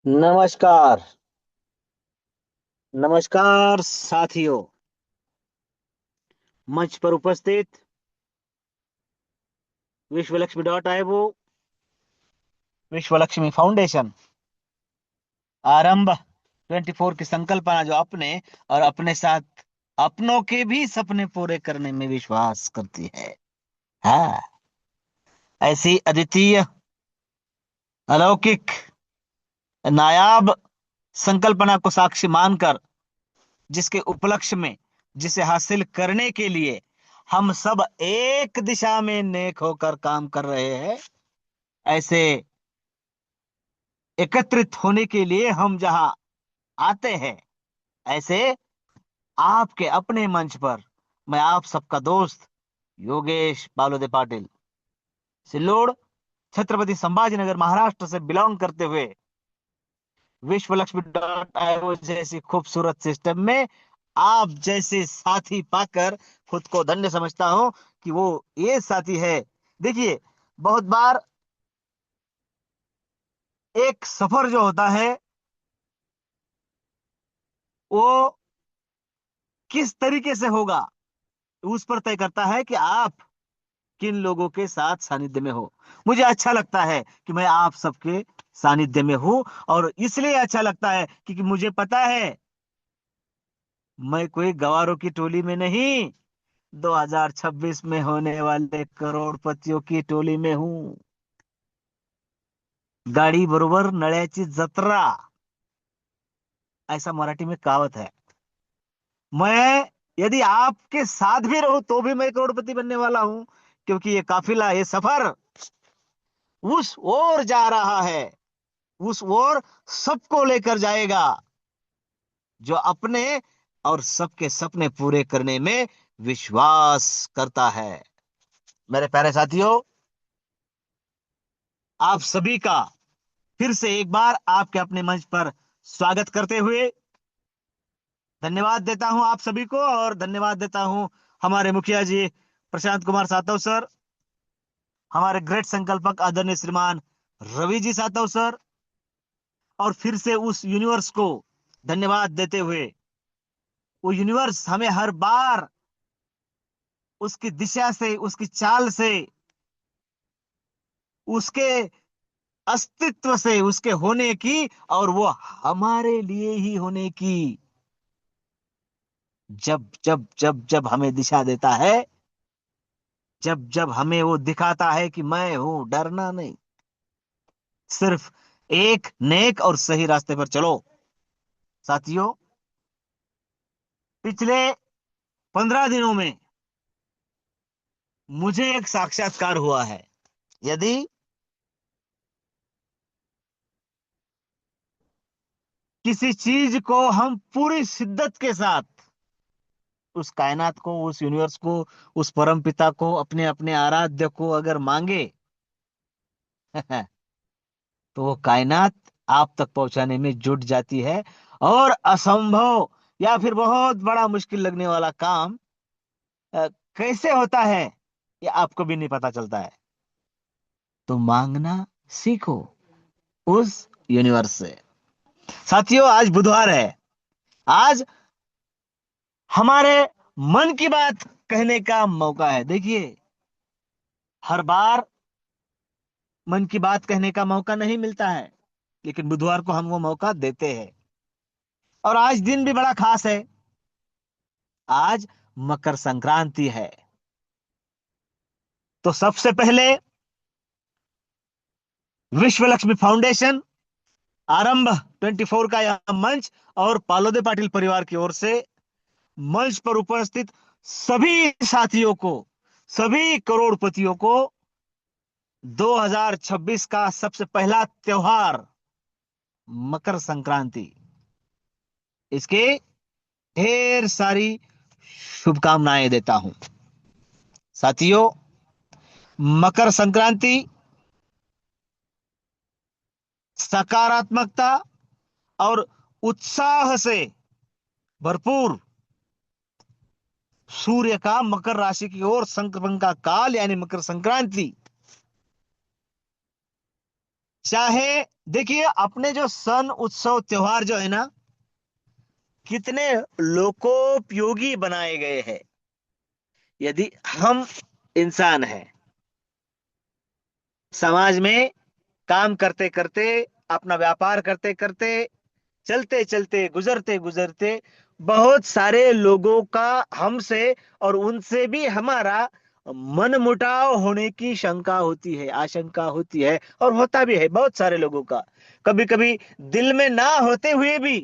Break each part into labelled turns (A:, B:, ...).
A: नमस्कार। नमस्कार साथियों। मंच पर उपस्थित विश्वलक्ष्मी विश्व लक्ष्मी फाउंडेशन आरंभ 24 की संकल्पना जो अपने और अपने साथ अपनों के भी सपने पूरे करने में विश्वास करती है। हाँ, ऐसी अद्वितीय, अलौकिक, नायाब संकल्पना को साक्षी मानकर, जिसके उपलक्ष्य में, जिसे हासिल करने के लिए हम सब एक दिशा में नेक होकर काम कर रहे हैं, ऐसे एकत्रित होने के लिए हम जहां आते हैं, ऐसे आपके अपने मंच पर मैं आप सबका दोस्त योगेश बालोदे पाटिल, सिल्लोड, छत्रपति संभाजीनगर, महाराष्ट्र से बिलोंग करते हुए विश्वलक्ष्मी जैसी खूबसूरत सिस्टम में आप जैसे साथी पाकर खुद को धन्य समझता हूं कि वो ये साथी है। देखिए, बहुत बार एक सफर जो होता है वो किस तरीके से होगा, उस पर तय करता है कि आप किन लोगों के साथ सानिध्य में हो। मुझे अच्छा लगता है कि मैं आप सबके सानिध्य में हूं, और इसलिए अच्छा लगता है क्योंकि मुझे पता है मैं कोई गवारों की टोली में नहीं, 2026 में होने वाले करोड़पतियों की टोली में हूं। गाड़ी बरोबर नळ्याची जत्रा, ऐसा मराठी में कहावत है। मैं यदि आपके साथ भी रहूं तो भी मैं करोड़पति बनने वाला हूं, क्योंकि ये काफिला, ये सफर उस ओर जा रहा है, उस ओर सबको लेकर जाएगा जो अपने और सबके सपने पूरे करने में विश्वास करता है। मेरे प्यारे साथियों, आप सभी का फिर से एक बार आपके अपने मंच पर स्वागत करते हुए धन्यवाद देता हूं आप सभी को, और धन्यवाद देता हूं हमारे मुखिया जी प्रशांत कुमार सातव सर, हमारे ग्रेट संकल्पक आदरणीय श्रीमान रवि जी सातव सर, और फिर से उस यूनिवर्स को धन्यवाद देते हुए, वो यूनिवर्स हमें हर बार उसकी दिशा से, उसकी चाल से, उसके अस्तित्व से, उसके होने की, और वो हमारे लिए ही होने की, जब जब जब जब हमें दिशा देता है, जब जब हमें वो दिखाता है कि मैं हूं, डरना नहीं, सिर्फ एक नेक और सही रास्ते पर चलो। साथियों, पिछले 15 दिनों में मुझे एक साक्षात्कार हुआ है। यदि किसी चीज को हम पूरी शिद्दत के साथ, उस कायनात को, उस यूनिवर्स को, उस परम पिता को, अपने अपने आराध्य को अगर मांगे तो वो कायनात आप तक पहुंचाने में जुट जाती है, और असंभव या फिर बहुत बड़ा मुश्किल लगने वाला काम कैसे होता है ये आपको भी नहीं पता चलता है। तो मांगना सीखो उस यूनिवर्स से। साथियों, आज बुधवार है। आज हमारे मन की बात कहने का मौका है। देखिए, हर बार मन की बात कहने का मौका नहीं मिलता है, लेकिन बुधवार को हम वो मौका देते हैं। और आज दिन भी बड़ा खास है। आज मकर संक्रांति है। तो सबसे पहले विश्व लक्ष्मी फाउंडेशन आरंभ 24 का यह मंच, और पालोदे पाटिल परिवार की ओर से मंच पर उपस्थित सभी साथियों को, सभी करोड़पतियों को 2026 का सबसे पहला त्योहार मकर संक्रांति, इसके ढेर सारी शुभकामनाएं देता हूं। साथियों, मकर संक्रांति सकारात्मकता और उत्साह से भरपूर, सूर्य का मकर राशि की ओर संक्रमण का काल यानी मकर संक्रांति, चाहे देखिए, अपने जो सन उत्सव त्योहार जो है ना, कितने लोकोपयोगी बनाए गए हैं। यदि हम इंसान हैं, समाज में काम करते करते, अपना व्यापार करते करते, चलते चलते, गुजरते गुजरते, बहुत सारे लोगों का हमसे और उनसे भी हमारा मनमुटाव होने की शंका होती है, आशंका होती है, और होता भी है बहुत सारे लोगों का। कभी कभी दिल में ना होते हुए भी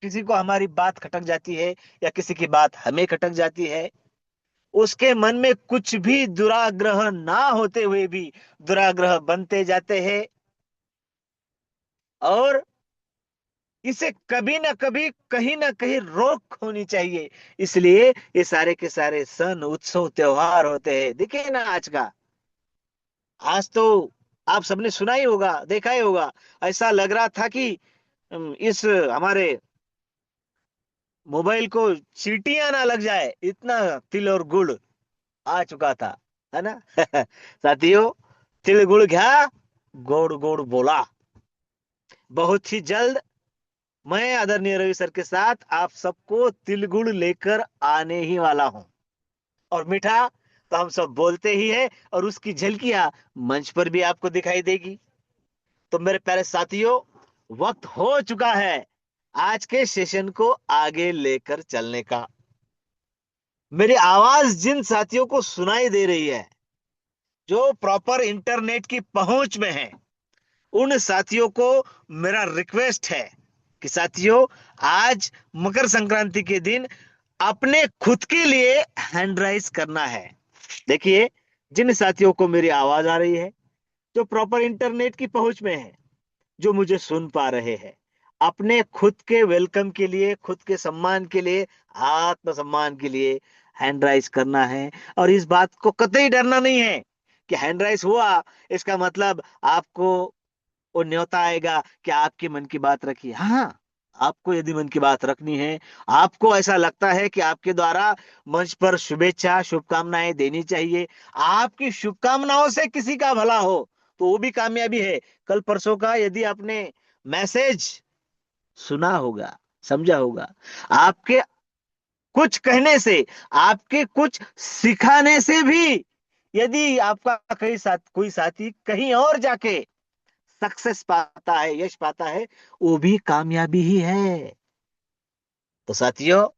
A: किसी को हमारी बात खटक जाती है, या किसी की बात हमें खटक जाती है। उसके मन में कुछ भी दुराग्रह ना होते हुए भी दुराग्रह बनते जाते हैं, और इसे कभी ना कभी, कहीं ना कहीं रोक होनी चाहिए। इसलिए ये सारे के सारे सन उत्सव त्योहार होते हैं। देखिए ना आज का, आज तो आप सबने सुना ही होगा, देखा ही होगा। ऐसा लग रहा था कि इस हमारे मोबाइल को चींटियां ना लग जाए, इतना तिल और गुड़ आ चुका था, है ना। साथियों, तिल गुड़ घ्या, गोड़ गोड़ बोला। बहुत ही जल्द मैं आदरणीय रवि सर के साथ आप सबको तिलगुड़ लेकर आने ही वाला हूं। और मीठा तो हम सब बोलते ही है, और उसकी झलकियां मंच पर भी आपको दिखाई देगी। तो मेरे प्यारे साथियों, वक्त हो चुका है आज के सेशन को आगे लेकर चलने का। मेरी आवाज जिन साथियों को सुनाई दे रही है, जो प्रॉपर इंटरनेट की पहुंच में है, उन साथियों को मेरा रिक्वेस्ट है कि साथियों, आज मकर संक्रांति के दिन अपने खुद के लिए हैंड राइज करना है। देखिए, जिन साथियों को मेरी आवाज आ रही है, जो प्रॉपर इंटरनेट की पहुंच में है, जो मुझे सुन पा रहे हैं, अपने खुद के वेलकम के लिए, खुद के सम्मान के लिए, आत्मसम्मान के लिए हैंड राइज करना है। और इस बात को कतई डरना नहीं है कि हैंड राइज हुआ, इसका मतलब आपको वो न्योता आएगा कि आपके मन की बात रखिए। हाँ, आपको यदि मन की बात रखनी है, आपको ऐसा लगता है कि आपके द्वारा मंच पर शुभेच्छा शुभकामनाएं देनी चाहिए, आपकी शुभकामनाओं से किसी का भला हो, तो वो भी कामयाबी है। कल परसों का यदि आपने मैसेज सुना होगा, समझा होगा, आपके कुछ कहने से, आपके कुछ सिखाने से भी यदि आपका कोई साथी कहीं और जाके सक्सेस पाता है, यश पाता है, वो भी कामयाबी ही है। तो साथियों,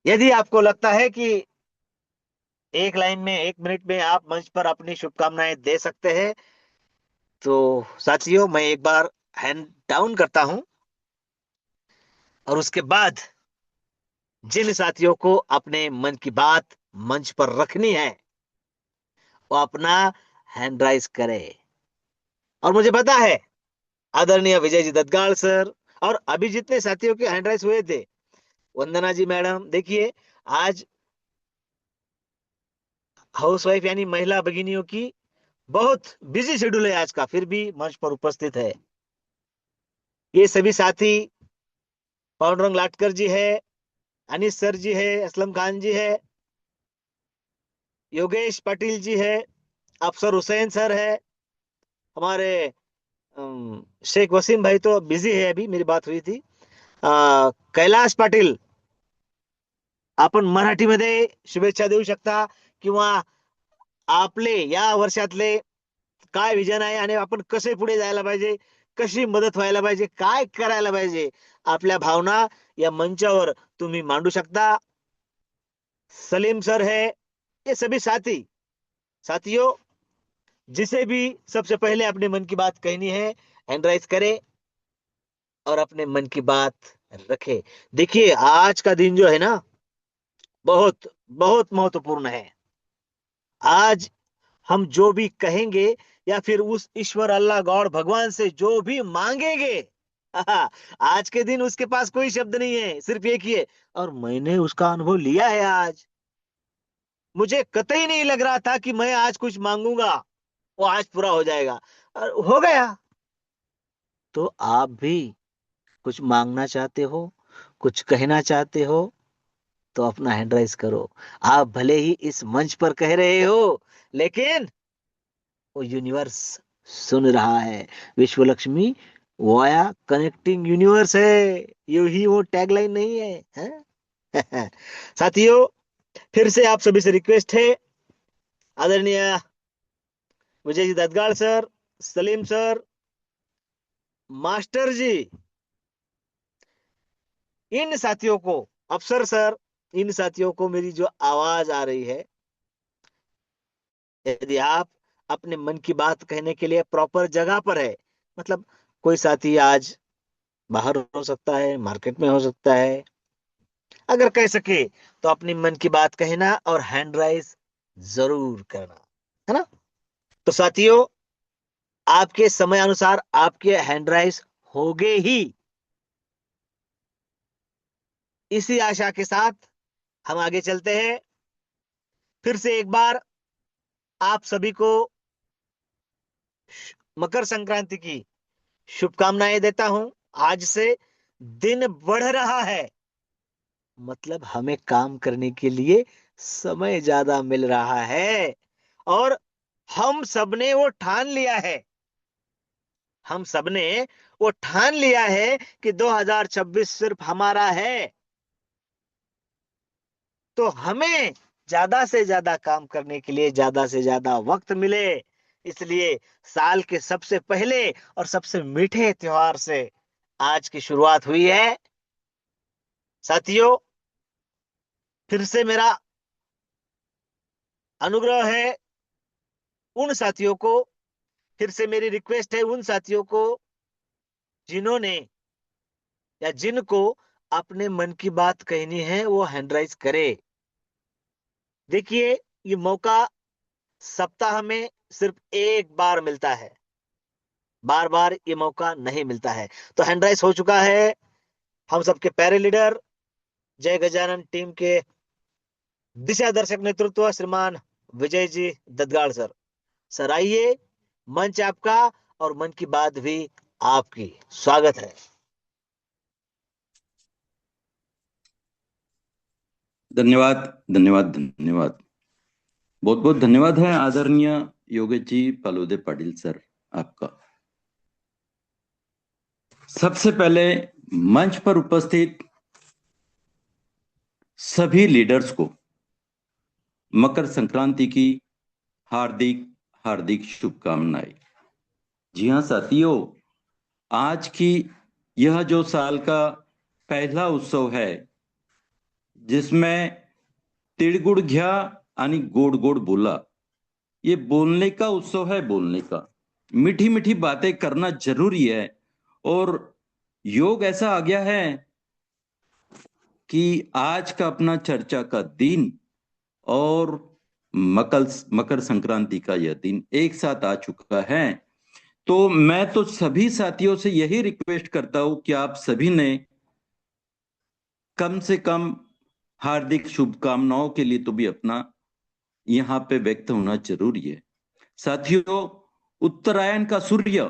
A: यदि आपको लगता है कि एक लाइन में, एक मिनट में आप मंच पर अपनी शुभकामनाएं दे सकते हैं, तो साथियों, मैं एक बार हैंड डाउन करता हूं, और उसके बाद जिन साथियों को अपने मन की बात मंच पर रखनी है, वो अपना हैंड राइज करे। और मुझे पता है, आदरणीय विजय जी दत्तगाल सर, और अभी जितने साथियों के हैंड राइज हुए थे, वंदना जी मैडम, देखिए, आज हाउसवाइफ यानी महिला भगिनियों की बहुत बिजी शेड्यूल है आज का, फिर भी मंच पर उपस्थित है। ये सभी साथी, पांडुरंग लाटकर जी है, अनिस सर जी है, असलम खान जी है, योगेश पाटिल जी है, अफसर हुसैन सर है, हमारे शेख वसीम भाई तो बिजी है, अभी मेरी बात हुई थी। कैलाश पाटील, आपण मराठीमध्ये शुभेच्छा देऊ शकता, किंवा आपले या वर्षातले काय विजन आहे, आणि आपण कसे पुढे जायला पाहिजे, कशी मदत व्हायला पाहिजे, काय करायला पाहिजे, आपल्या भावना या मंचावर तुम्ही मांडू शकता। सलीम सर है, ये सभी साथी, साथियों, जिसे भी सबसे पहले अपने मन की बात कहनी है, हैंड राइज करे और अपने मन की बात रखे। देखिए, आज का दिन जो है ना, बहुत बहुत महत्वपूर्ण है। आज हम जो भी कहेंगे, या फिर उस ईश्वर, अल्लाह, गॉड, भगवान से जो भी मांगेंगे, आज के दिन उसके पास कोई शब्द नहीं है, सिर्फ एक ही है, और मैंने उसका अनुभव लिया है आज। मुझे कतई नहीं लग रहा था कि मैं आज कुछ मांगूंगा, वो आज पूरा हो जाएगा, और हो गया। तो आप भी कुछ मांगना चाहते हो, कुछ कहना चाहते हो, तो अपना हैंड राइज करो। आप भले ही इस मंच पर कह रहे हो, लेकिन वो यूनिवर्स सुन रहा है। विश्व लक्ष्मी वाया कनेक्टिंग यूनिवर्स है, यू ही वो टैगलाइन नहीं है, हैं? साथियों, फिर से आप सभी से रिक्वेस्ट है, आदरणीय Vijay ji ददगाड़ sir, Salim sir, master जी, इन साथियों को, अफसर सर, इन साथियों को मेरी जो आवाज आ रही है, यदि आप अपने मन की बात कहने के लिए प्रॉपर जगह पर है, मतलब कोई साथी आज बाहर हो सकता है, मार्केट में हो सकता है, अगर कह सके तो अपनी मन की बात कहना और हैंड राइज जरूर करना, है ना। तो साथियों, आपके समय अनुसार आपके हैंड राइज होगे ही, इसी आशा के साथ हम आगे चलते हैं। फिर से एक बार आप सभी को मकर संक्रांति की शुभकामनाएं देता हूं। आज से दिन बढ़ रहा है, मतलब हमें काम करने के लिए समय ज्यादा मिल रहा है, और हम सबने वो ठान लिया है, हम सबने वो ठान लिया है कि 2026 सिर्फ हमारा है। तो हमें ज्यादा से ज्यादा काम करने के लिए ज्यादा से ज्यादा वक्त मिले, इसलिए साल के सबसे पहले और सबसे मीठे त्योहार से आज की शुरुआत हुई है। साथियों, फिर से मेरा अनुग्रह है उन साथियों को, फिर से मेरी रिक्वेस्ट है उन साथियों को जिन्होंने या जिनको अपने मन की बात कहनी है, वो हैंडराइज करे। देखिए, ये मौका सप्ताह में सिर्फ एक बार मिलता है, बार बार ये मौका नहीं मिलता है। तो हैंडराइज हो चुका है हम सबके पैरे लीडर, जय गजानन टीम के दिशा दर्शक नेतृत्व श्रीमान विजय जी ददगाड़ सर। सर आइए, मंच आपका और मन की बात भी आपकी, स्वागत है।
B: धन्यवाद, धन्यवाद, धन्यवाद। बहुत बहुत धन्यवाद है आदरणीय योगेश जी पालोदे पाटिल सर आपका। सबसे पहले मंच पर उपस्थित सभी लीडर्स को मकर संक्रांति की हार्दिक हार्दिक शुभकामनाएं। जी हाँ साथियों, आज की यह जो साल का पहला उत्सव है, जिसमें तिळगुळ घ्या आणि गोड गोड बोला, ये बोलने का उत्सव है, बोलने का। मीठी मीठी बातें करना जरूरी है। और योग ऐसा आ गया है कि आज का अपना चर्चा का दिन और मकर मकर संक्रांति का यह दिन एक साथ आ चुका है। तो मैं तो सभी साथियों से यही रिक्वेस्ट करता हूं कि आप सभी ने कम से कम हार्दिक शुभकामनाओं के लिए तो भी अपना यहाँ पे व्यक्त होना जरूरी है। साथियों, उत्तरायण का सूर्य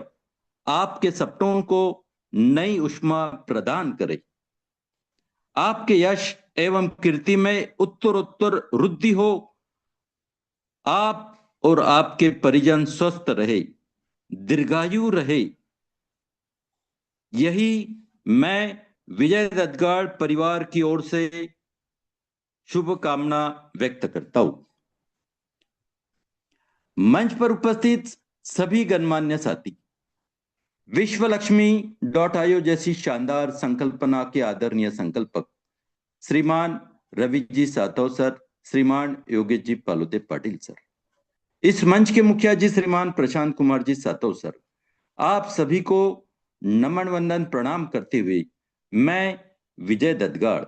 B: आपके सपनों को नई ऊष्मा प्रदान करे, आपके यश एवं कीर्ति में उत्तरोत्तर वृद्धि हो, आप और आपके परिजन स्वस्थ रहे, दीर्घायु रहे, यही मैं विजय ददगाड़ परिवार की ओर से शुभकामना व्यक्त करता हूं। मंच पर उपस्थित सभी गणमान्य साथी, विश्व लक्ष्मी .io जैसी शानदार संकल्पना के आदरणीय संकल्पक श्रीमान रवि जी सातव सर, श्रीमान योगेश जी पालोदे पाटिल सर, इस मंच के मुखिया जी श्रीमान प्रशांत कुमार जी सातव सर, आप सभी को नमन वंदन प्रणाम करते हुए मैं विजय ददगाड़,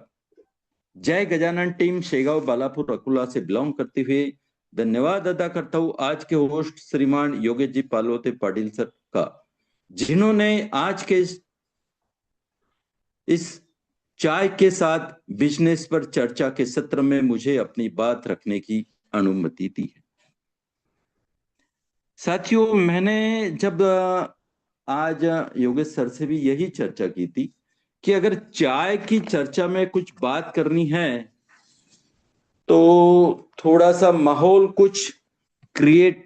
B: जय गजानन टीम शेगांव बालापुर अकोला से बिलोंग करते हुए धन्यवाद अदा करता हूं आज के होस्ट श्रीमान योगेश जी पालोदे पाटिल सर का, जिन्होंने आज के इस चाय के साथ बिजनेस पर चर्चा के सत्र में मुझे अपनी बात रखने की अनुमति दी है। साथियों, मैंने जब आज योगेश सर से भी यही चर्चा की थी कि अगर चाय की चर्चा में कुछ बात करनी है तो थोड़ा सा माहौल कुछ क्रिएट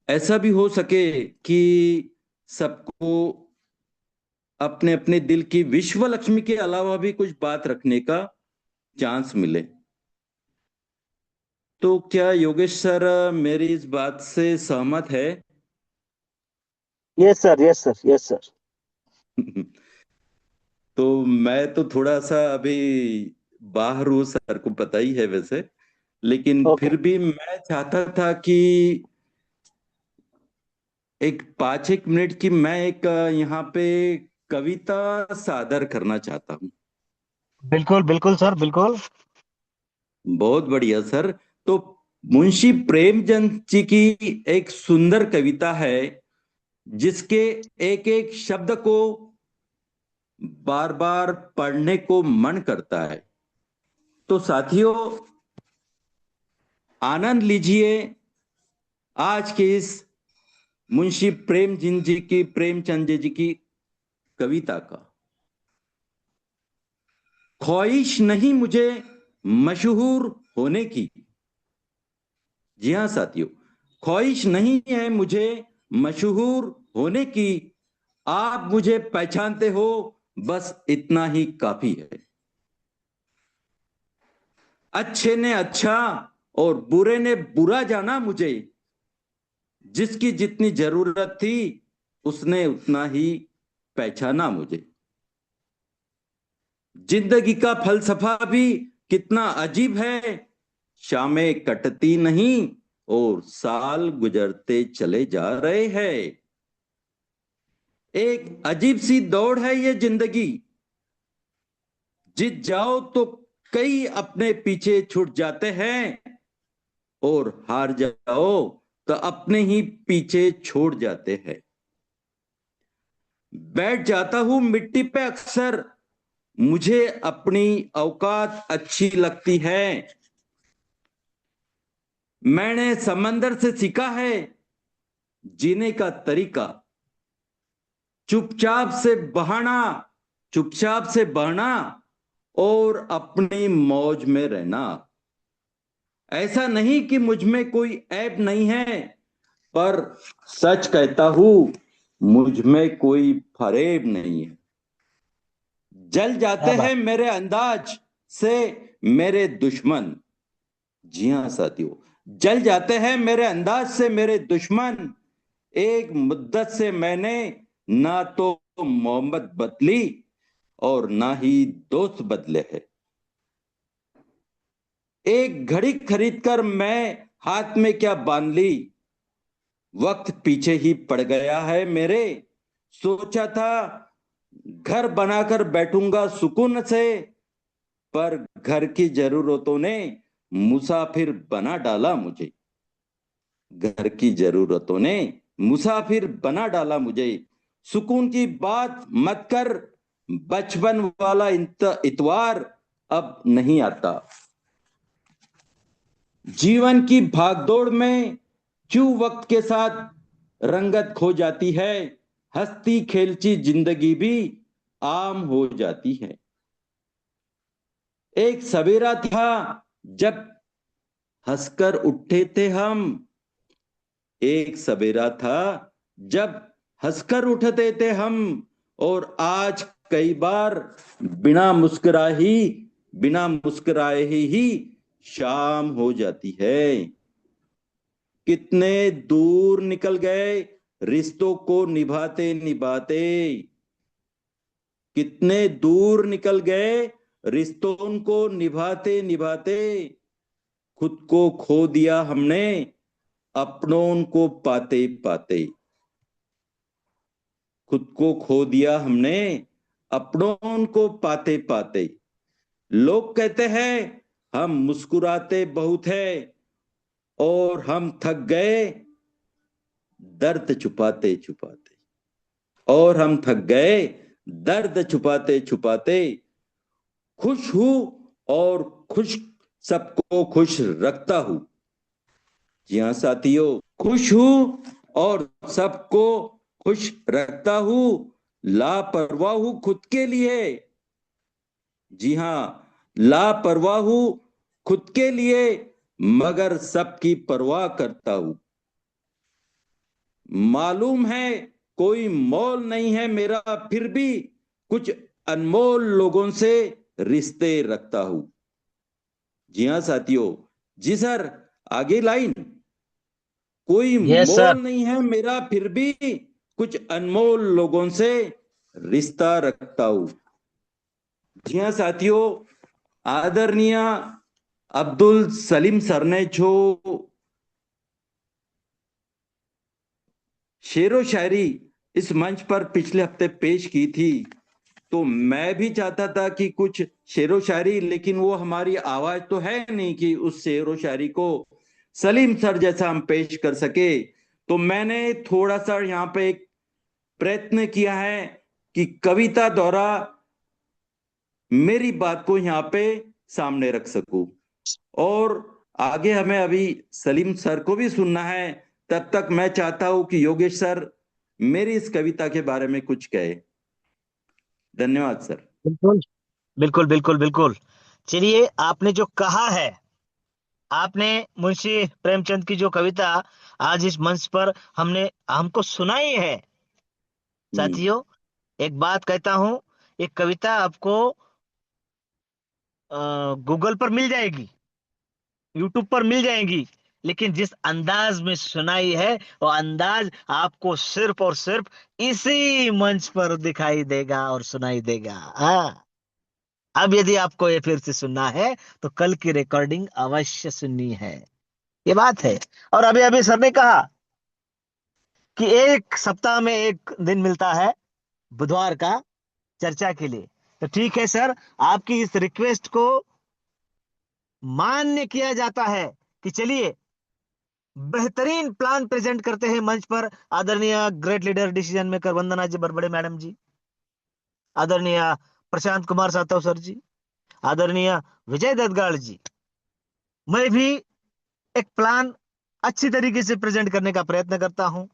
B: ऐसा भी हो सके कि सबको अपने अपने दिल की विश्व लक्ष्मी के अलावा भी कुछ बात रखने का चांस मिले। तो क्या योगेश सर मेरी इस बात से सहमत है?
A: Yes sir, yes sir, yes sir.
B: तो मैं तो थोड़ा सा अभी बाहर हूँ, सर को पता ही है वैसे, लेकिन
A: ओके।
B: फिर भी मैं चाहता था कि एक 5 एक मिनट की मैं एक यहाँ पे कविता सादर करना चाहता हूँ।
A: बिल्कुल बिल्कुल सर, बिल्कुल।
B: बहुत बढ़िया सर। तो मुंशी प्रेमचंद जी की एक सुंदर कविता है, जिसके एक एक शब्द को बार बार पढ़ने को मन करता है। तो साथियों, आनंद लीजिए आज के इस मुंशी प्रेमचंद जी की कविता का। ख्वाहिश नहीं मुझे मशहूर होने की। जी हाँ साथियों, ख्वाहिश नहीं है मुझे मशहूर होने की। आप मुझे पहचानते हो, बस इतना ही काफी है। अच्छे ने अच्छा और बुरे ने बुरा जाना मुझे। जिसकी जितनी जरूरत थी, उसने उतना ही पहचाना मुझे। जिंदगी का फलसफा भी कितना अजीब है। शामें कटती नहीं और साल गुजरते चले जा रहे हैं। एक अजीब सी दौड़ है ये जिंदगी। जीत जाओ तो कई अपने पीछे छूट जाते हैं, और हार जाओ तो अपने ही पीछे छोड़ जाते हैं। बैठ जाता हूं मिट्टी पे अक्सर, मुझे अपनी औकात अच्छी लगती है। मैंने समंदर से सीखा है जीने का तरीका। चुपचाप से बहाना, चुपचाप से बहना और अपनी मौज में रहना। ऐसा नहीं कि मुझ में कोई ऐब नहीं है, पर सच कहता हूं मुझ में कोई फरेब नहीं है। जल
A: क्या
B: जाते
A: बात।
B: हैं मेरे अंदाज से मेरे दुश्मन। जी हाँ साथियों, जल जाते हैं मेरे अंदाज से मेरे दुश्मन। एक मुद्दत से मैंने ना तो मोहब्बत बदली और ना ही दोस्त बदले हैं। एक घड़ी खरीद कर मैं हाथ में क्या बांध ली। वक्त पीछे ही पड़ गया है मेरे। सोचा था घर बनाकर बैठूंगा सुकून से, पर घर की जरूरतों ने मुसाफिर बना डाला मुझे। घर की जरूरतों ने मुसाफिर बना डाला मुझे। सुकून की बात मत कर, बचपन वाला इतवार अब नहीं आता। जीवन की भागदौड़ में क्यों वक्त के साथ रंगत खो जाती है। हंसती खेलती जिंदगी भी आम हो जाती है। एक सवेरा था जब हंसकर उठे थे हम। एक सवेरा था जब हंसकर उठते थे हम, और आज कई बार बिना मुस्कुराए ही शाम हो जाती है। कितने दूर निकल गए रिश्तों को निभाते निभाते। कितने दूर निकल गए रिश्तों को निभाते निभाते। खुद को खो दिया हमने अपनों को पाते पाते। खुद को खो दिया हमने अपनों को पाते पाते। लोग कहते हैं हम मुस्कुराते बहुत है, और हम थक गए दर्द छुपाते छुपाते। और हम थक गए दर्द छुपाते छुपाते। खुश हूं और खुश सबको खुश रखता हूं। जी हाँ साथियों, खुश हूं और सबको खुश रखता हूं। लापरवाह हूं खुद के लिए। जी हाँ, लापरवाह हूं खुद के लिए, मगर सबकी परवाह करता हूं। मालूम है कोई मोल नहीं है मेरा, फिर भी कुछ अनमोल लोगों से रिश्ते रखता हूं। जी हाँ साथियों। जी सर, आगे लाइन। कोई
A: यस सर।
B: मोल नहीं है मेरा, फिर भी कुछ अनमोल लोगों से रिश्ता रखता हूं। जी हाँ साथियों, आदरणीय अब्दुल सलीम सर ने जो शेरो शायरी इस मंच पर पिछले हफ्ते पेश की थी, तो मैं भी चाहता था कि कुछ शेरो शायरी, लेकिन वो हमारी आवाज तो है नहीं कि उस शेरो शायरी को सलीम सर जैसा हम पेश कर सके। तो मैंने थोड़ा सा यहाँ पे एक प्रयत्न किया है कि कविता द्वारा मेरी बात को यहाँ पे सामने रख सकूं। और आगे हमें अभी सलीम सर को भी सुनना है। तब तक मैं चाहता हूं कि योगेश सर मेरी इस कविता के बारे में कुछ कहे। धन्यवाद सर।
A: बिल्कुल बिल्कुल बिल्कुल बिल्कुल। चलिए, आपने जो कहा है, आपने मुंशी प्रेमचंद की जो कविता आज इस मंच पर हमने हमको सुनाई है,
B: हम्म।
A: साथियों, एक बात कहता हूं, ये कविता आपको गूगल पर मिल जाएगी, यूट्यूब पर मिल जाएगी, लेकिन जिस अंदाज में सुनाई है, वो अंदाज आपको सिर्फ और सिर्फ इसी मंच पर दिखाई देगा और सुनाई देगा। हाँ, अब यदि आपको ये फिर से सुनना है, तो कल की रिकॉर्डिंग अवश्य सुननी है, ये बात है। और अभी अभी सर ने कहा कि एक सप्ताह में एक दिन मिलता है, बुधवार का, चर्चा के लिए। तो ठीक है सर, आपकी इस रिक्वेस्ट को मान्य किया जाता है कि चलिए, बेहतरीन प्लान प्रेजेंट करते हैं मंच पर आदरणीय ग्रेट लीडर डिसीजन मेकर वंदना जी बरबड़े मैडम जी, आदरणीय प्रशांत कुमार सातव सर जी, आदरणीय विजय दत्तगाड़ जी। मैं भी एक प्लान अच्छी तरीके से प्रेजेंट करने का प्रयत्न करता हूं,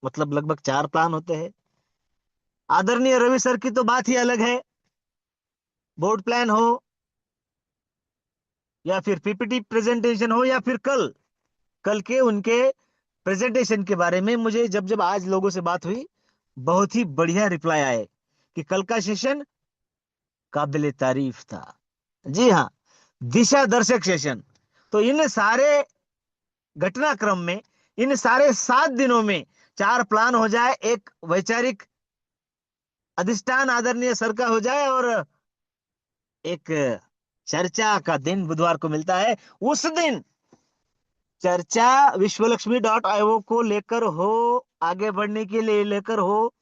A: मतलब लगभग 4 प्लान होते हैं। आदरणीय रवि सर की तो बात ही अलग है, बोर्ड प्लान हो या फिर पीपीटी प्रेजेंटेशन हो या फिर कल कल के उनके प्रेजेंटेशन के बारे में मुझे जब जब आज लोगों से बात हुई, बहुत ही बढ़िया रिप्लाई आए कि कल का सेशन काबिल तारीफ था। जी हाँ, दिशा दर्शक सेशन। तो इन सारे घटनाक्रम में, इन सारे 7 दिनों में 4 प्लान हो जाए, एक वैचारिक अधिष्ठान आदरणीय सर का हो जाए, और एक चर्चा का दिन बुधवार को मिलता है। उस दिन चर्चा विश्वलक्ष्मी.io को लेकर हो, आगे बढ़ने के लिए लेकर हो,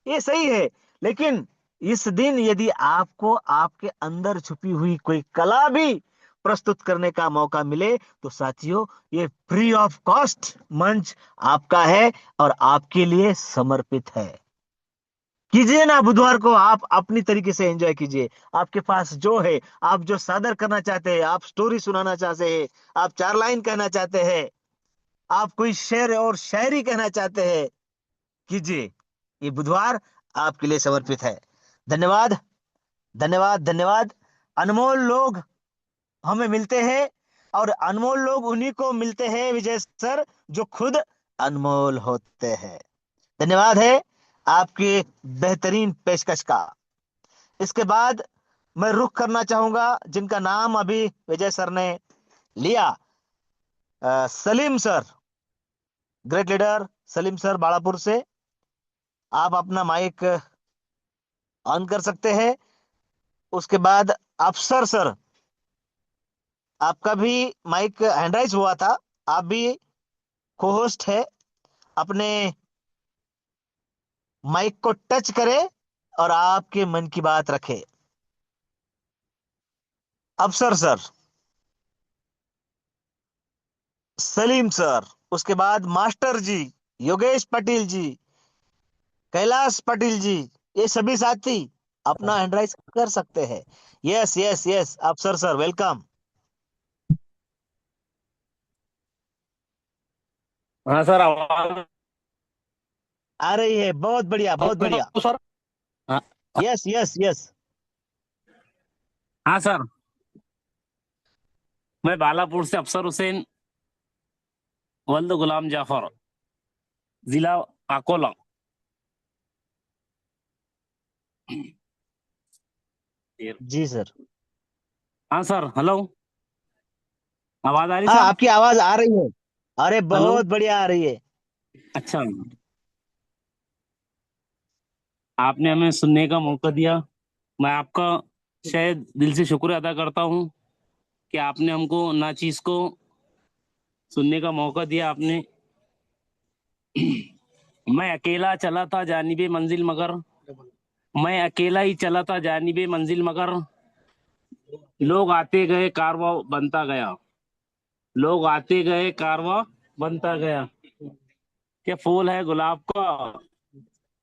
A: ये सही है। लेकिन इस दिन यदि आपको आपके अंदर छुपी हुई कोई कला भी प्रस्तुत करने का मौका मिले, तो साथियों, ये फ्री ऑफ कॉस्ट मंच आपका है और आपके लिए समर्पित है। कीजिए ना, बुधवार को आप अपनी तरीके से एंजॉय कीजिए। आपके पास जो है, आप जो सादर करना चाहते हैं, आप स्टोरी सुनाना चाहते हैं, आप 4 लाइन कहना चाहते हैं, आप कोई शेर और शायरी कहना चाहते हैं, कीजिए। ये बुधवार आपके लिए समर्पित है। धन्यवाद, धन्यवाद, धन्यवाद। अनमोल लोग हमें मिलते हैं, और अनमोल लोग उन्हीं को मिलते हैं, विजय सर, जो खुद अनमोल होते हैं। धन्यवाद है आपकी बेहतरीन पेशकश का। इसके बाद मैं रुख करना चाहूंगा जिनका नाम अभी विजय सर ने लिया, Salim sir, great leader Salim sir Balapur से। आप अपना माइक ऑन कर सकते हैं। उसके बाद अफसर सर, आपका भी माइक हैंड राइज हुआ था, आप भी को होस्ट है, अपने माइक को टच करें और आपके मन की बात रखें। अफसर सर, सलीम सर, उसके बाद मास्टर जी, योगेश पटेल जी, कैलाश पटेल जी, ये सभी साथी अपना हैंड राइज कर सकते हैं। यस यस यस, अफसर सर वेलकम।
C: हाँ सर, आवाज
A: आ रही है, बहुत बढ़िया बहुत बढ़िया।
C: सर। हाँ।
A: Yes yes yes.
C: हाँ सर, मैं बालापुर से अफसर हुसैन वल्द गुलाम जाफर। जिला अकोला।
A: जी सर।
C: हाँ सर, हेलो, आवाज आ रही
A: हाँ,
C: सर?
A: आपकी आवाज आ रही है। अरे
C: हेलो।
A: बहुत बढ़िया आ रही है।
C: अच्छा, आपने हमें सुनने का मौका दिया। मैं आपका शायद दिल से शुक्र अदा करता हूँ कि आपने हमको ना चीज को सुनने का मौका दिया आपने। मैं अकेला चला था जानिबे मंजिल मगर, मैं अकेला ही चला था जानिबे मंजिल मगर, लोग आते गए कारवां बनता गया, लोग आते गए कारवां बनता गया। क्या फूल है गुलाब का,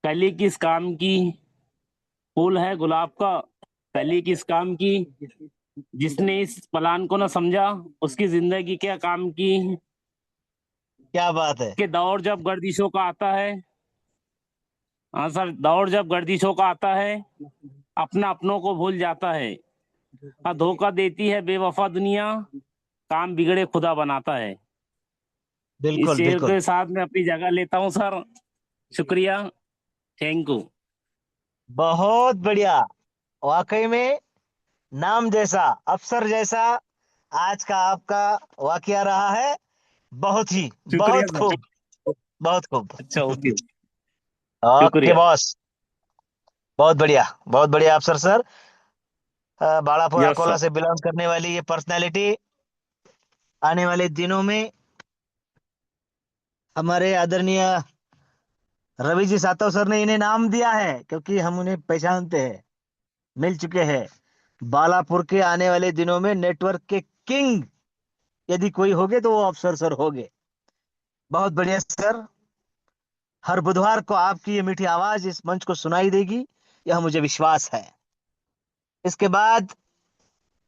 C: कली किस काम की, फूल है गुलाब का, कली किस काम की, जिसने इस प्लान को ना समझा उसकी जिंदगी क्या काम की।
A: क्या बात है।
C: कि दौर जब गर्दिशों का आता है, हाँ सर, दौर जब गर्दिशों का आता है, अपना अपनों को भूल जाता है। हाँ, धोखा देती है बेवफा दुनिया, काम बिगड़े खुदा बनाता है। इस
A: बिल्कुल
C: शेर
A: बिल्कुल।
C: के साथ मैं अपनी जगह लेता हूँ सर। शुक्रिया। Thank you.
A: बहुत बढ़िया। वाकई में नाम जैसा, अफसर जैसा आज का आपका वाकया रहा है। बहुत ही,
C: शुक्रिया
A: बहुत
C: सर।
A: खूब, बहुत खूब।
C: अच्छा, ओके।
A: ओके
C: शुक्रिया।
A: बॉस। बहुत बढ़िया, बहुत बढ़िया अफसर sir. Balapur
C: yes
A: Akola
C: sir.
A: से बिलोंग करने वाली ये पर्सनैलिटी आने वाले दिनों में हमारे आदरणीय रवि जी सातव सर ने इन्हें नाम दिया है, क्योंकि हम उन्हें पहचानते हैं, मिल चुके हैं। बालापुर के आने वाले दिनों में नेटवर्क के किंग यदि कोई होगे तो वो अफसर सर होगे। बहुत बढ़िया सर। हर बुधवार को आपकी ये मीठी आवाज इस मंच को सुनाई देगी, यह मुझे विश्वास है। इसके बाद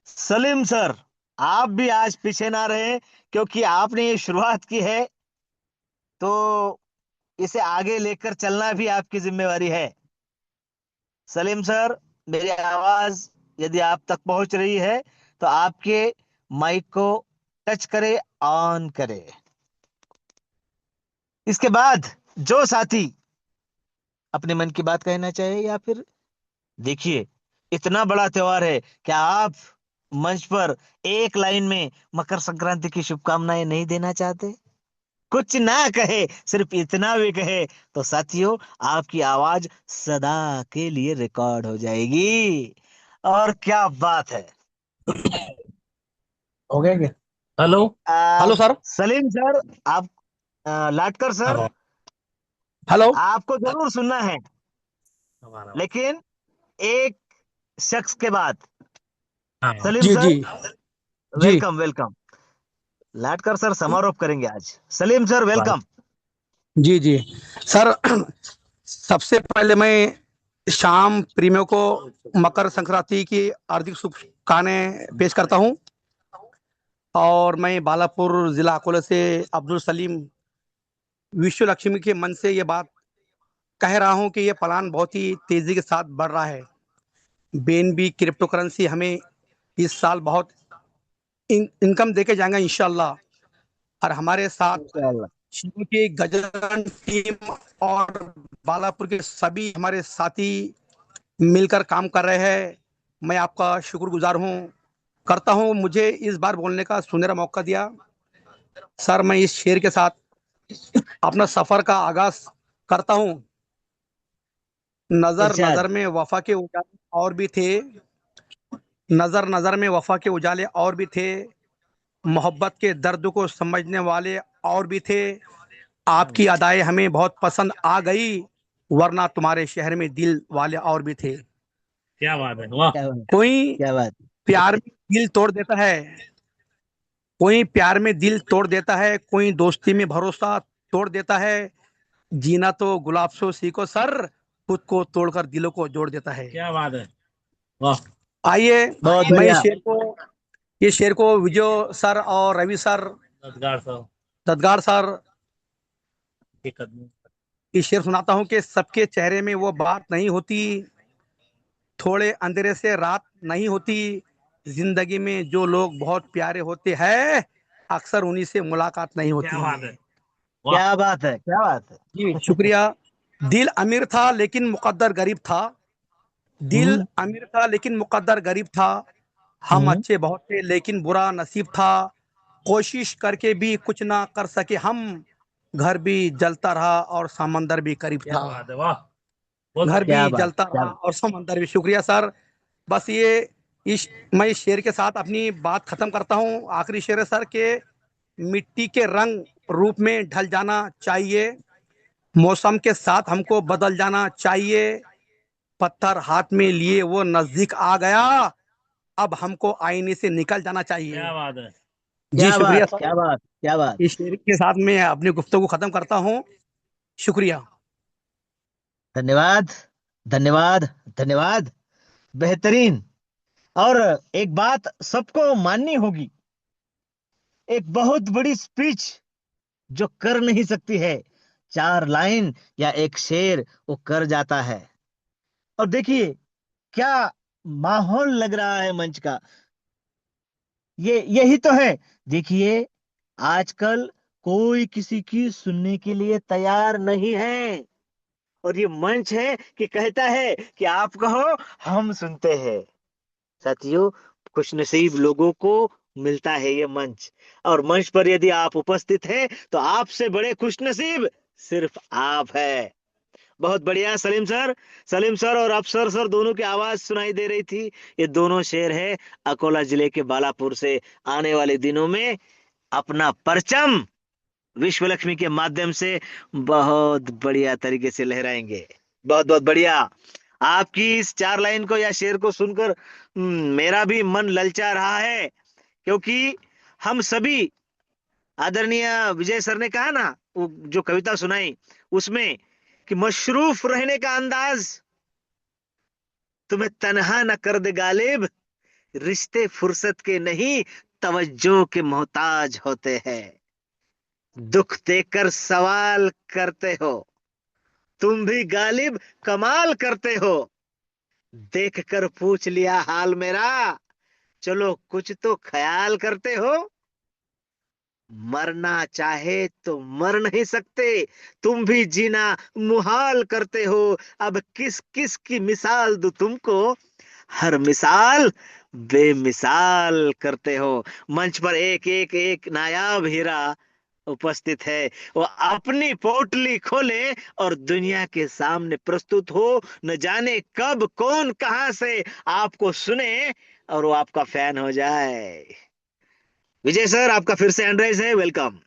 A: सलीम सर, आप भी आज पीछे ना रहे, क्योंकि आपने ये शुरुआत की है तो इसे आगे लेकर चलना भी आपकी जिम्मेवारी है। सलीम सर, मेरी आवाज यदि आप तक पहुंच रही है तो आपके माइक को टच करे, ऑन करे। इसके बाद जो साथी अपने मन की बात कहना चाहे, या फिर देखिए, इतना बड़ा त्योहार है, क्या आप मंच पर एक लाइन में मकर संक्रांति की शुभकामनाएं नहीं देना चाहते? कुछ ना कहे, सिर्फ इतना भी कहे तो साथियों, आपकी आवाज सदा के लिए रिकॉर्ड हो जाएगी। और क्या बात है।
C: हो गया क्या? हेलो।
A: आ,
C: हेलो सर।
A: सलीम सर, आप, लाटकर सर,
C: हाँ। हेलो।
A: आपको जरूर सुनना है, लेकिन एक शख्स के बाद।
C: हाँ
A: सलीम
C: जी
A: सर,
C: जी जी।
A: Welcome welcome. लाटकर सर समारोह करेंगे आज। Salim sir welcome.
C: जी जी सर। सबसे पहले मैं शाम प्रेमियों को मकर संक्रांति की हार्दिक शुभकामनाएं पेश करता हूं। और मैं बालापुर जिला अकोला से अब्दुल सलीम विश्व लक्ष्मी के मन से ये बात कह रहा हूं कि ये प्लान बहुत ही तेजी के साथ बढ़ रहा है। बीएनबी क्रिप्टो करेंसी हमें इस साल बहुत इनकम देके जाएंगे इंशाल्लाह। और हमारे साथ
A: इंशाल्लाह।
C: शिव की गजरन टीम और बालापुर के सभी हमारे साथी मिलकर काम कर रहे हैं। मैं आपका शुक्रगुजार हूँ, करता हूँ मुझे इस बार बोलने का सुनहरा मौका दिया। सर, मैं इस शेर के साथ अपना सफर का आगाज करता हूँ। नजर
A: इरशाद।
C: नजर में वफा के उजाले और भी थे, नजर नजर में वफा के उजाले और भी थे, मोहब्बत के दर्द को समझने वाले और भी थे। आपकी अदाएं हमें बहुत पसंद आ गई, वरना तुम्हारे शहर में दिल वाले और भी थे। क्या बात है, वाह।
A: क्या बात।
C: कोई
A: क्या बात।
C: प्यार में दिल तोड़ देता है, कोई प्यार में दिल तोड़ देता है, कोई दोस्ती में भरोसा तोड़ देता है। जीना तो गुलाब से सीखो सर, खुद को तोड़कर दिलों को जोड़ देता है। क्या बात है, वाह। आइए,
A: बहुत
C: मैं
A: बढ़िया।
C: ये शेर को विजय सर और रवि सर, ददगार सर, ये शेर सुनाता हूँ कि सबके चेहरे में वो बात नहीं होती, थोड़े अंधेरे से रात नहीं होती, जिंदगी में जो लोग बहुत प्यारे होते हैं, अक्सर उन्हीं से मुलाकात नहीं होती। क्या बात है।
D: वाह।
A: क्या बात है, क्या बात है।
C: जी शुक्रिया। दिल अमीर था लेकिन मुकद्दर गरीब था। दिल
A: हम्म।
C: अमीर था लेकिन मुकद्दर गरीब था। हम
A: हम्म।
C: अच्छे बहुत थे लेकिन बुरा नसीब था। कोशिश करके भी कुछ ना कर सके हम। घर भी जलता रहा और समंदर भी करीब
D: क्या
C: था।
D: बात है, वाह। बहुत
C: घर
D: बढ़िया।
A: क्या
C: भी
A: बात,
C: जलता
A: क्या
C: रहा
A: बात।
C: और समंदर भी। शुक्रिया सर। बस ये इस मैं इस शेर के साथ अपनी बात खत्म करता हूँ। आखिरी शेर है सर के, मिट्टी के रंग रूप में ढल जाना चाहिए। मौसम के साथ हमको बदल जाना चाहिए। पत्थर हाथ में लिए वो नजदीक आ गया। अब हमको आईने से निकल जाना चाहिए।
D: क्या बात है।
C: जी
A: क्या
C: शुक्रिया
A: बात,
C: सर।
A: क्या बात, क्या बात।
C: इस शेर के साथ मैं अपनी गुफ्तगू खत्म करता हूँ। शुक्रिया।
A: धन्यवाद, धन्यवाद, धन्यवाद। बेहतरीन। और एक बात सबको माननी होगी, एक बहुत बड़ी स्पीच जो कर नहीं सकती है, 4 लाइन या एक शेर वो कर जाता है। और देखिए क्या माहौल लग रहा है मंच का। ये यही तो है। देखिए आजकल कोई किसी की सुनने के लिए तैयार नहीं है, और ये मंच है कि कहता है कि आप कहो, हम सुनते हैं। साथियों, खुशनसीब लोगों को मिलता है ये मंच। और मंच पर यदि आप उपस्थित हैं तो आपसे बड़े खुशनसीब सिर्फ आप है। बहुत बढ़िया सलीम सर। सलीम सर और अफसर सर दोनों की आवाज सुनाई दे रही थी। ये दोनों शेर है अकोला जिले के बालापुर से। आने वाले दिनों में अपना परचम विश्व लक्ष्मी के माध्यम से बहुत बढ़िया तरीके से लहराएंगे। बहुत बहुत बढ़िया। आपकी इस 4 लाइन को या शेर को सुनकर मेरा भी मन ललचा रहा है, क्योंकि हम सभी, आदरणीय विजय सर ने कहा ना, वो जो कविता सुनाई उसमें, कि मशरूफ रहने का अंदाज तुम्हें तन्हा न कर दे गालिब, रिश्ते फुर्सत के नहीं तवज्जो के मोहताज होते हैं। दुख देकर सवाल करते हो तुम भी गालिब, कमाल करते हो। देख कर पूछ लिया हाल मेरा, चलो कुछ तो ख्याल करते हो। मरना चाहे तो मर नहीं सकते, तुम भी जीना मुहाल करते हो। अब किस किस की मिसाल दूं तुमको, हर मिसाल बेमिसाल करते हो। मंच पर एक एक एक नायाब हीरा उपस्थित है। वो अपनी पोटली खोले और दुनिया के सामने प्रस्तुत हो। न जाने कब कौन कहां से आपको सुने और वो आपका फैन हो जाए। विजय सर, आपका फिर से हैंड राइज है, वेलकम।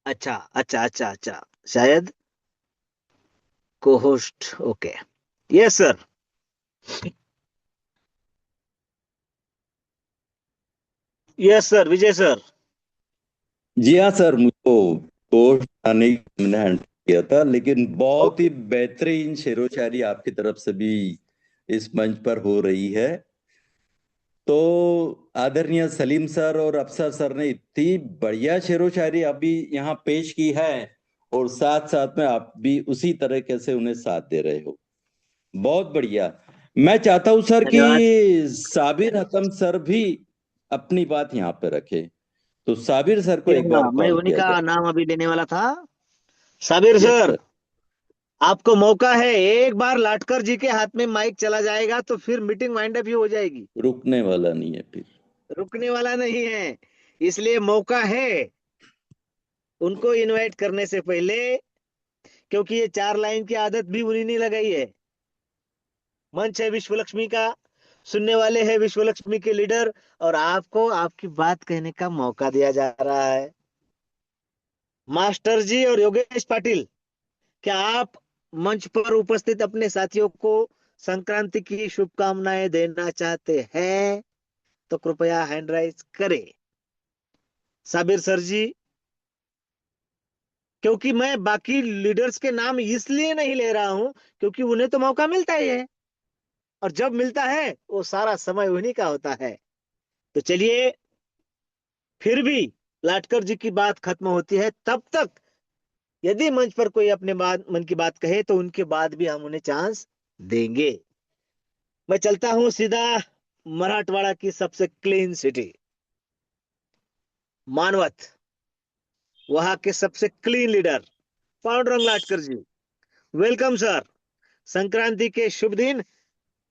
A: अच्छा अच्छा अच्छा अच्छा, शायद को host. Okay, yes sir. Yes sir, Vijay sir.
B: जी हाँ सर, मुझको पोस्ट आने की मैंने हैंडल किया था, लेकिन बहुत
A: ओके।
B: ही बेहतरीन शेरो शायरी आपकी तरफ से भी इस मंच पर हो रही है। तो आदरणीय सलीम सर और अफसर सर ने इतनी बढ़िया शेरो शायरी अभी यहाँ पेश की है, और साथ साथ में आप भी उसी तरीके से उन्हें साथ दे रहे हो। बहुत बढ़िया। मैं चाहता हूं सर कि
A: धन्यवाद।
B: साबिर हतम सर भी अपनी बात यहाँ पे रखे। तो साबिर सर को एक बार
A: मैं
B: कॉल
A: उन्हीं
B: किया
A: का
B: जाए।
A: नाम अभी लेने वाला था। Sabir
B: yes
A: sir,
B: sir.
A: आपको मौका है। एक बार लाटकर जी के हाथ में माइक चला जाएगा तो फिर मीटिंग वाइंड अप ही हो जाएगी।
B: रुकने वाला नहीं है फिर।
A: रुकने वाला नहीं है। इसलिए मौका है उनको इनवाइट करने से पहले, क्योंकि ये 4 लाइन की आदत भी उन्हीं ने लगाई है। मंच है विश्व लक्ष्मी का, सुनने वाले हैं विश्व लक्ष्मी के लीडर, और आपको आपकी बात कहने का मौका दिया जा रहा है। मास्टर जी और योगेश पाटिल, क्या आप मंच पर उपस्थित अपने साथियों को संक्रांति की शुभकामनाएं देना चाहते हैं? तो कृपया हैंड राइज करें। साबिर सर जी, क्योंकि मैं बाकी लीडर्स के नाम इसलिए नहीं ले रहा हूं क्योंकि उन्हें तो मौका मिलता ही है, और जब मिलता है वो सारा समय उन्हीं का होता है। तो चलिए, फिर भी लाटकर जी की बात खत्म होती है तब तक यदि मंच पर कोई अपने मन की बात कहे तो उनके बाद भी हम उन्हें चांस देंगे। मैं चलता हूं सीधा मराठवाड़ा की सबसे क्लीन सिटी मानवत, वहां के सबसे clean leader Pandurang Latkar ji. Welcome sir. Sankranti के शुभ दिन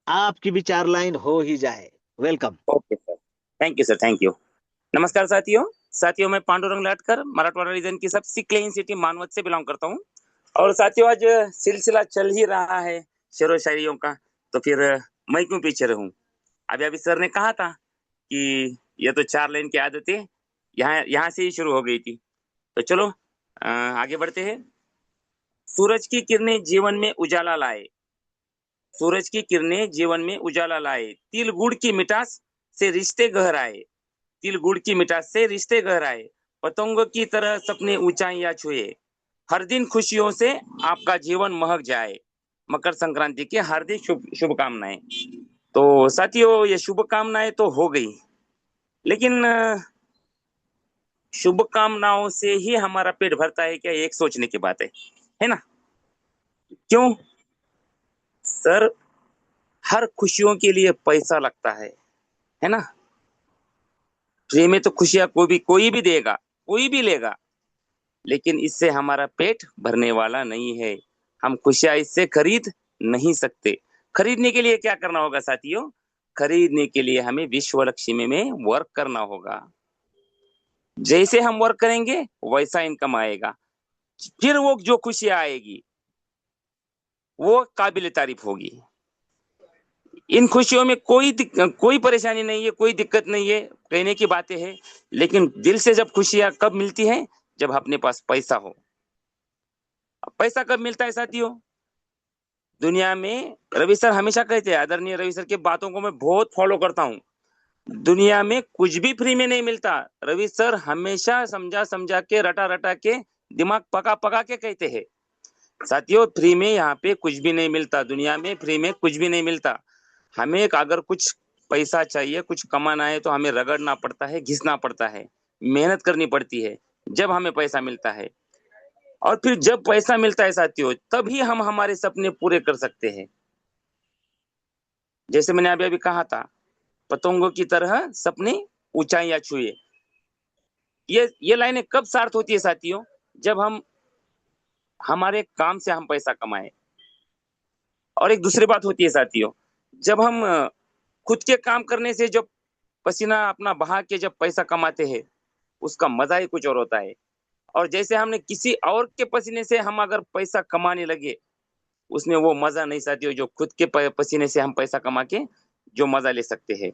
A: आपकी विचार लाइन हो ही जाए। Welcome.
D: Okay sir, thank you sir, thank you. नमस्कार साथियों। साथियों, मैं पांडुरंग लाटकर मराठवाड़ा रीजन की सबसे क्लीन सिटी मानवत से बिलोंग करता हूँ। और साथियों, आज सिलसिला चल ही रहा है शेरो शायरियों का, तो फिर मैं क्यों पीछे रहूं। अभी अभी सर ने कहा था कि ये तो 4 लाइन की आदतें यहाँ यहाँ से ही शुरू हो गई थी। तो चलो आगे बढ़ते हैं। सूरज की किरणें जीवन में उजाला लाए, सूरज की किरणें जीवन में उजाला लाए, तिल गुड़ की मिठास से रिश्ते गहराए, तिल गुड़ की मिठास से रिश्ते गहराए, पतंगों की तरह सपने ऊंचाइयां छुए, हर दिन खुशियों से आपका जीवन महक जाए। मकर संक्रांति की हार्दिक शुभकामनाएं। तो साथियों, ये शुभकामनाएं तो हो गई, लेकिन शुभकामनाओं से ही हमारा पेट भरता है क्या, एक सोचने की बात है ना। क्यों सर, हर खुशियों के लिए पैसा लगता है ना। फ्री में तो खुशियां कोई भी देगा, कोई भी लेगा, लेकिन इससे हमारा पेट भरने वाला नहीं है। हम खुशियां इससे खरीद नहीं सकते। खरीदने के लिए क्या करना होगा साथियों? खरीदने के लिए हमें विश्व लक्ष्मी में वर्क करना होगा। जैसे हम वर्क करेंगे वैसा इनकम आएगा, फिर वो जो खुशियां आएगी वो काबिल तारीफ होगी। इन खुशियों में कोई परेशानी नहीं है, कोई दिक्कत नहीं है, कहने की बातें हैं। लेकिन दिल से जब खुशियां कब मिलती हैं? जब अपने पास पैसा हो। पैसा कब मिलता है साथियों? दुनिया में रवि सर हमेशा कहते हैं, आदरणीय रवि सर की बातों को मैं बहुत फॉलो करता हूँ, दुनिया में कुछ भी फ्री में नहीं मिलता। रवि सर हमेशा समझा समझा के, रटा रटा के, दिमाग पका पका के कहते हैं। साथियों, फ्री में यहाँ पे कुछ भी नहीं मिलता, दुनिया में फ्री में कुछ भी नहीं मिलता। हमें अगर कुछ पैसा चाहिए, कुछ कमाना है, तो हमें रगड़ना पड़ता है, घिसना पड़ता है, मेहनत करनी पड़ती है, जब हमें पैसा मिलता है। और फिर जब पैसा मिलता है साथियों, तभी हम हमारे सपने पूरे कर सकते हैं। जैसे मैंने अभी अभी कहा था, पतंगों की तरह सपने ऊंचाइयां छुए। ये लाइनें कब सार्थ होती है साथियों? जब हम हमारे काम से हम पैसा कमाए। और एक दूसरी बात होती है साथियों, जब हम खुद के काम करने से जब पसीना अपना बहा के जब पैसा कमाते हैं, उसका मजा ही कुछ और होता है। और जैसे हमने किसी और के पसीने से हम अगर पैसा कमाने लगे, उसमें वो मजा नहीं साथियों, जो खुद के पसीने से हम पैसा कमा के जो मजा ले सकते हैं।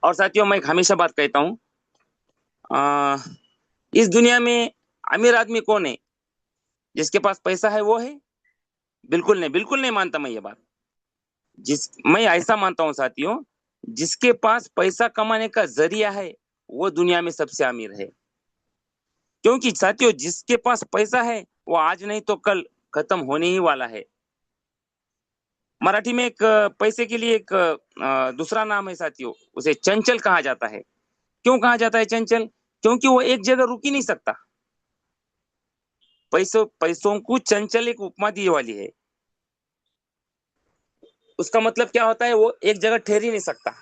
D: और साथियों, मैं एक हमेशा बात कहता हूँ, इस दुनिया में अमीर आदमी कौन है? जिसके पास पैसा है वो है? बिल्कुल नहीं, बिल्कुल नहीं मानता मैं ये बात। मैं ऐसा मानता हूँ साथियों, जिसके पास पैसा कमाने का जरिया है वो दुनिया में सबसे अमीर है। क्योंकि साथियों, जिसके पास पैसा है वो आज नहीं तो कल खत्म होने ही वाला है। मराठी में एक पैसे के लिए एक दूसरा नाम है साथियों, उसे चंचल कहा जाता है। क्यों कहा जाता है चंचल? क्योंकि वो एक जगह रुक ही नहीं सकता। पैसों को चंचल एक उपमा दी वाली है। उसका मतलब क्या होता है? वो एक जगह ठहर ही नहीं सकता।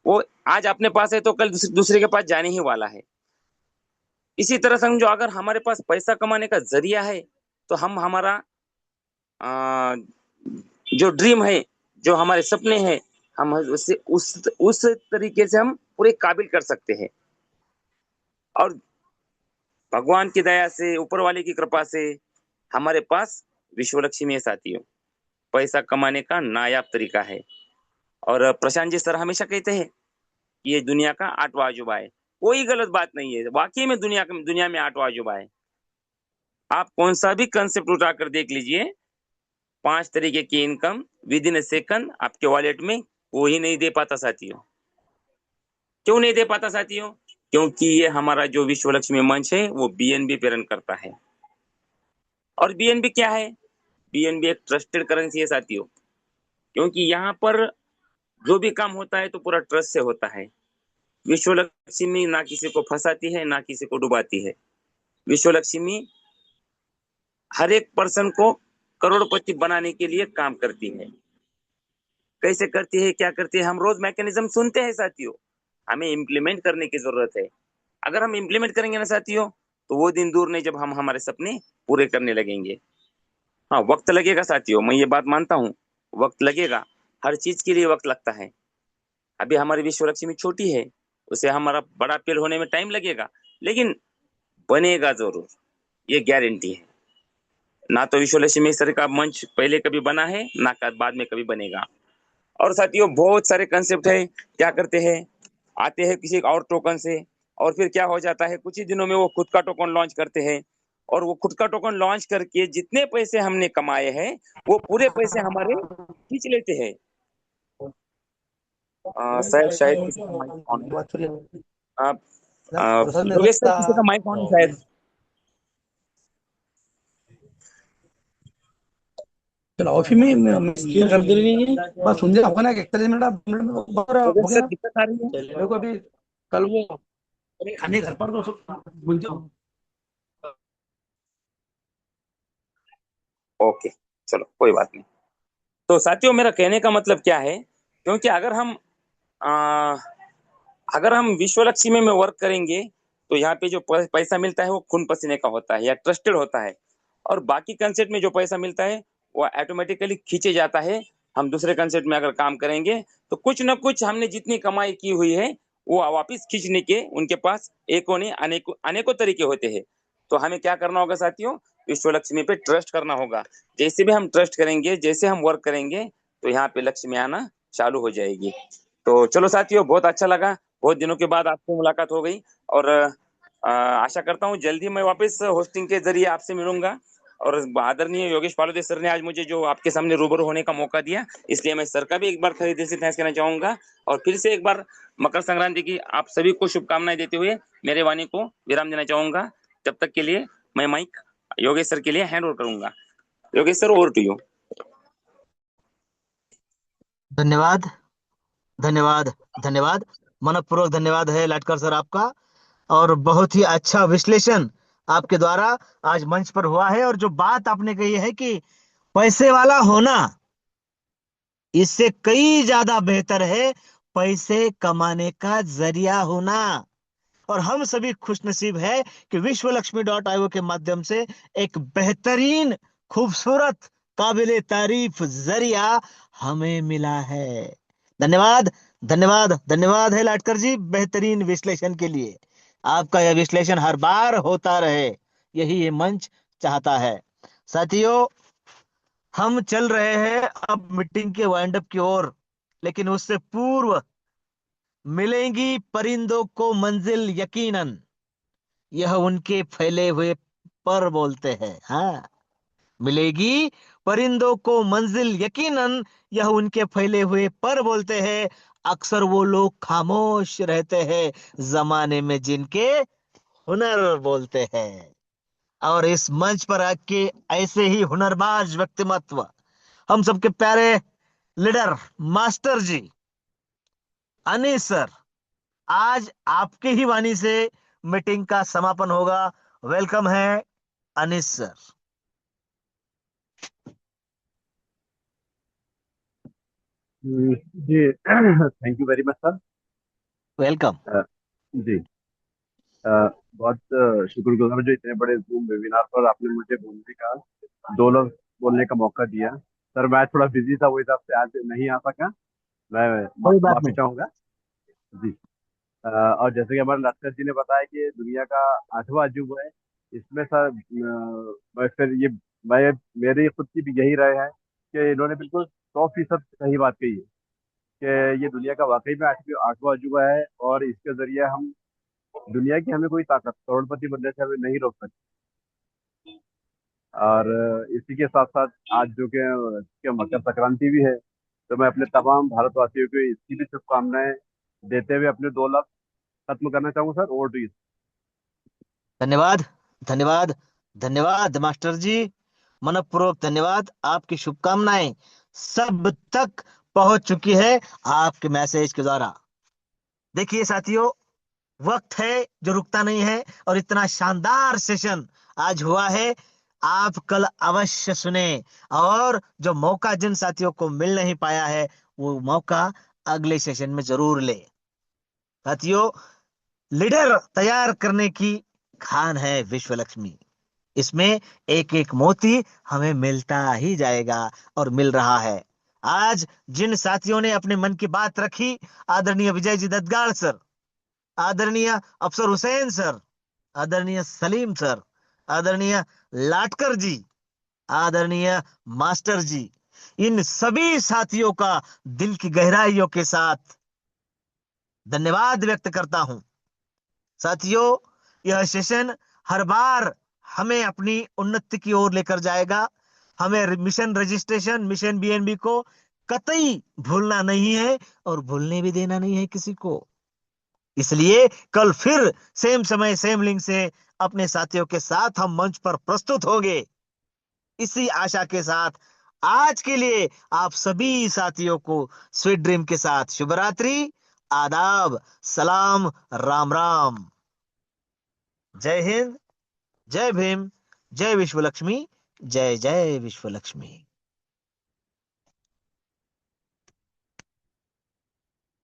D: वो आज अपने पास है तो कल दूसरे के पास जाने ही वाला है। इसी तरह समझो, अगर हमारे पास पैसा कमाने का जरिया है, तो हम हमारा आ, जो ड्रीम है, जो हमारे सपने हैं, हम उससे उस तरीके से हम पूरे काबिल कर सकते हैं। और भगवान की दया से, ऊपर वाले की कृपा से हमारे पास विश्व लक्ष्मी है साथियों। पैसा कमाने का नायाब तरीका है। और प्रशांत जी सर हमेशा कहते हैं कि ये दुनिया का 8वां अजूबा है। कोई गलत बात नहीं है, वाकई में दुनिया में 8वां अजूबा है। आप कौन सा भी कंसेप्ट उठाकर देख लीजिए, 5 तरीके की income with in A second आपके वॉलेट में कोई नहीं दे पाता साथियों। क्यों नहीं दे पाता साथियों? क्योंकि ये हमारा जो विश्व लक्ष्मी मंच है वो बीएनबी पे रन करता है। और बीएनबी क्या है? बीएनबी एक ट्रस्टेड करेंसी है साथियों। क्योंकि यहाँ पर जो भी काम होता है तो पूरा ट्रस्ट से होता है। विश्व लक्ष्मी ना किसी को फंसाती है, ना किसी को डुबाती है। विश्व लक्ष्मी हर एक पर्सन को करोड़पति बनाने के लिए काम करती है। कैसे करती है, क्या करती है, हम रोज मैकेनिज्म सुनते हैं साथियों। हमें इम्प्लीमेंट करने की जरूरत है। अगर हम इम्प्लीमेंट करेंगे ना साथियों, तो वो दिन दूर नहीं जब हम हमारे सपने पूरे करने लगेंगे। हाँ, वक्त लगेगा साथियों, मैं ये बात मानता हूँ, वक्त लगेगा। हर चीज के लिए वक्त लगता है। अभी हमारी विश्व लक्ष्मी छोटी है, उसे हमारा बड़ा पेड़ होने में टाइम लगेगा, लेकिन बनेगा जरूर, ये गारंटी है। ना तो विश्व लक्ष्मी सर का मंच पहले कभी बना है, ना का बाद में कभी बनेगा। और साथियों बहुत सारे कंसेप्ट है। क्या करते हैं, आते हैं किसी और टोकन से, और फिर क्या हो जाता है, कुछ ही दिनों में वो खुद का टोकन लॉन्च करते हैं, और वो खुद का टोकन लॉन्च करके जितने पैसे हमने कमाए हैं वो पूरे पैसे हमारे खींच लेते हैं। शायद शायद किसी का माइक ऑन है। आप योगेश सर, किसी का माइक ऑन है शायद।
C: चलो ऑफिस में क्लियर कर दे रही है बस सुन जा होगा ना कि 41 मिनट में हो
D: योगेश
C: गया
D: सर,
C: ना।
D: दिक्कत आ रही है।
C: मेरे को अभी कल वो खाने घर पर तो बोलते हो।
D: ओके, चलो कोई बात नहीं। तो साथियों मेरा कहने का मतलब क्या है, क्योंकि आ, अगर हम विश्व लक्ष्मी में वर्क करेंगे, तो यहाँ पे जो पैसा मिलता है वो खून पसीने का होता है या ट्रस्टेड होता है, और बाकी कंसेप्ट में जो पैसा मिलता है वो ऑटोमेटिकली खींचे जाता है। हम दूसरे कंसेप्ट में अगर काम करेंगे तो कुछ ना कुछ हमने जितनी कमाई की हुई है वो वापस खींचने के उनके पास एकों नहीं अनेकों अनेकों तरीके होते हैं। तो हमें क्या करना होगा साथियों, विश्व लक्ष्मी पे ट्रस्ट करना होगा। जैसे भी हम ट्रस्ट करेंगे, जैसे हम वर्क करेंगे, तो यहाँ पे लक्ष्मी आना चालू हो जाएगी। तो चलो साथियों, बहुत अच्छा लगा, बहुत दिनों के बाद आपसे मुलाकात हो गई, और आशा करता हूँ जल्दी मैं वापस होस्टिंग के जरिए आपसे मिलूंगा। और आदरणीय योगेश पालोदे सर ने आज मुझे जो आपके सामने रूबरू होने का मौका दिया, इसलिए मैं सर का भी एक बार खरीद दिल से थैंक्स कहना चाहूंगा। और फिर से एक बार मकर संक्रांति की आप सभी को शुभकामनाएं देते हुए मेरे वाणी को विराम देना चाहूंगा। तब तक के लिए मैं माइक योगेश सर के लिए हैंड ओवर करूंगा। Yogesh sir, over to you.
A: धन्यवाद, धन्यवाद, धन्यवाद। मनपूर्वक धन्यवाद है लाटकर सर आपका। और बहुत ही अच्छा विश्लेषण आपके द्वारा आज मंच पर हुआ है। और जो बात आपने कही है कि पैसे वाला होना, इससे कई ज्यादा बेहतर है पैसे कमाने का जरिया होना। और हम सभी खुशनसीब है कि विश्वलक्ष्मी.io के माध्यम से एक बेहतरीन, खूबसूरत, काबिले तारीफ जरिया हमें मिला है। धन्यवाद, धन्यवाद, धन्यवाद है लाटकर जी बेहतरीन विश्लेषण के लिए। आपका यह विश्लेषण हर बार होता रहे, यही ये मंच चाहता है। साथियों, हम चल रहे हैं अब मीटिंग के वाइंड अप की ओर, लेकिन उससे पूर्व मिलेंगी परिंदों को मंजिल यकीनन, यह उनके फैले हुए पर बोलते हैं। हाँ, मिलेगी परिंदों को मंजिल यकीनन, यह उनके फैले हुए पर बोलते हैं। अक्सर वो लोग खामोश रहते हैं जमाने में जिनके हुनर बोलते हैं। और इस मंच पर आके ऐसे ही हुनरबाज व्यक्तिमत्व, हम सबके प्यारे लीडर मास्टर जी अनीस सर, आज आपकी ही वाणी से मीटिंग का समापन होगा। वेलकम है अनीस सर।
E: जी thank you very much sir.
A: Welcome.
E: जी बहुत शुक्रगुजार हूं जो इतने बड़े जूम वेबिनार पर आपने मुझे बोलने का, दो लोग बोलने का मौका दिया। सर मैं थोड़ा बिजी था, वही हिसाब से आज नहीं आ सका। मैं
A: कोई बात
E: माफी
A: नहीं।
E: चाहूंगा। जी और जैसे कि हमारे लश्कर जी ने बताया कि ये दुनिया का 8वां अजूबा है, इसमें सर मैं फिर ये मैं मेरी खुद की भी यही राय है कि इन्होंने बिल्कुल 100% सही बात कही है कि ये दुनिया का वाकई में 8वां अजूबा है, और इसके जरिए हम दुनिया की हमें कोई ताकत करोड़पति बनने से हमें नहीं रोक सकती। और इसी के साथ साथ आज जो कि मकर संक्रांति भी है, तो मैं अपने तमाम भारतवासियों को इसकी भी शुभकामनाएं देते हुए अपने 2 लफ्ज खत्म करना चाहूंगा सर। Over to you.
A: धन्यवाद, धन्यवाद, धन्यवाद मास्टर जी, मनपूर्वक धन्यवाद। आपकी शुभकामनाएं सब तक पहुंच चुकी है आपके मैसेज के द्वारा। देखिए साथियों, वक्त है जो रुकता नहीं है, और इतना शानदार सेशन आज हुआ है। आप कल अवश्य सुने, और जो मौका जिन साथियों को मिल नहीं पाया है वो मौका अगले सेशन में जरूर ले। साथियों, लीडर तैयार करने की खान है विश्व लक्ष्मी। इसमें एक एक मोती हमें मिलता ही जाएगा और मिल रहा है। आज जिन साथियों ने अपने मन की बात रखी, आदरणीय विजय जी दत्तगाड़ सर, आदरणीय अफसर हुसैन सर, आदरणीय सलीम सर, आदरणीय लाटकर जी, आदरणीय मास्टर जी, इन सभी साथियों का दिल की गहराइयों के साथ धन्यवाद व्यक्त करता हूं। साथियों, यह सेशन हर बार हमें अपनी उन्नति की ओर लेकर जाएगा। हमें मिशन रजिस्ट्रेशन, मिशन बीएनबी को कतई भूलना नहीं है और भूलने भी देना नहीं है किसी को। इसलिए कल फिर सेम समय सेम लिंक से अपने साथियों के साथ हम मंच पर प्रस्तुत होंगे। इसी आशा के साथ आज के लिए आप सभी साथियों को स्वीट ड्रीम के साथ शुभ रात्रि, आदाब, सलाम, राम राम। जय हिंद, जय भीम, जय विश्व लक्ष्मी, जय जय विश्व लक्ष्मी।